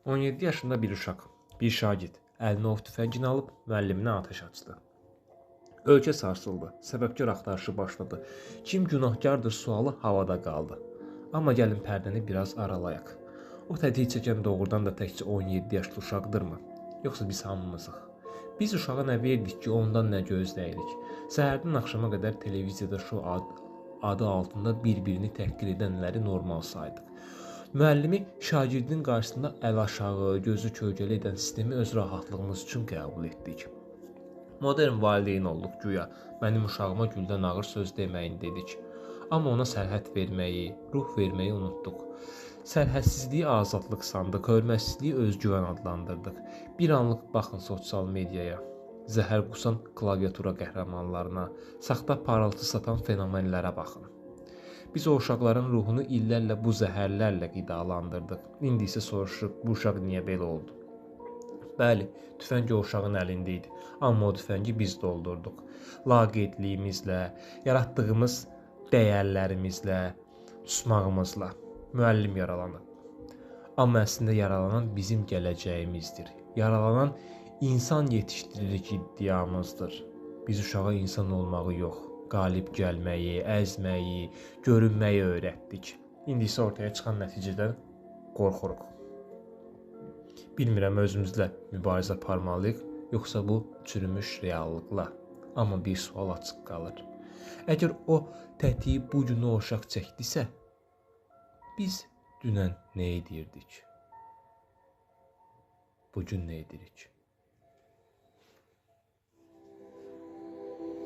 17 yaşında bir uşaq, bir şagird əlinə ov tüfəngini alıb müəlliminə atəş açdı. Ölkə sarsıldı, səbəbkar axtarışı başladı. Kim günahkardır sualı havada qaldı. Amma gəlin pərdəni biraz aralayaq. O tətik çəkən doğrudan da təkcə 17 yaşlı uşaqdırmı? Yoxsa biz hamımızıq? Biz uşağa nə verdik ki, ondan nə gözləyirik? Səhərdən axşama qədər televiziyada şu adı altında bir-birini təhqir edənləri normal saydıq. Müəllimi şagirdin qarşısında əl aşağı, gözü kölgəli edən sistemi öz rahatlığımız üçün qəbul etdik. Modern valideyn olduq güya, mənim uşağıma güldən ağır söz deməyin dedik. Amma ona sərhəd verməyi, ruh verməyi unutduq. Sərhədsizliyi azadlıq sandıq, hörmətsizliyi özgüvən adlandırdıq. Bir anlıq baxın sosial mediaya, zəhər qusan klaviatura qəhrəmanlarına, saxta parıltı satan fenomenlərə baxın. Biz o uşaqların ruhunu illərlə bu zəhərlərlə qidalandırdıq. İndi isə soruşuruq, bu uşaq niyə belə oldu? Bəli, tüfəng o uşağın əlində idi, amma o tüfəngi biz doldurduq. Laqeydliyimizlə, yaratdığımız dəyərlərimizlə, susmağımızla. Müəllim yaralanır. Amma əslində yaralanan bizim gələcəyimizdir. Yaralanan insan yetişdiririk iddiamızdır. Biz uşağa insan olmağı yox, qalib gəlməyi, əzməyi, görünməyi öyrətdik. İndi isə ortaya çıxan nəticədən qorxuruq. Bilmirəm özümüzlə mübarizə aparmalıyıq, yoxsa bu çürümüş reallıqla. Amma bir sual açıq qalır. Əgər o tətiyi bu gün o uşaq çəkdisə, biz dünən nə edirdik? Bugün nə edirik?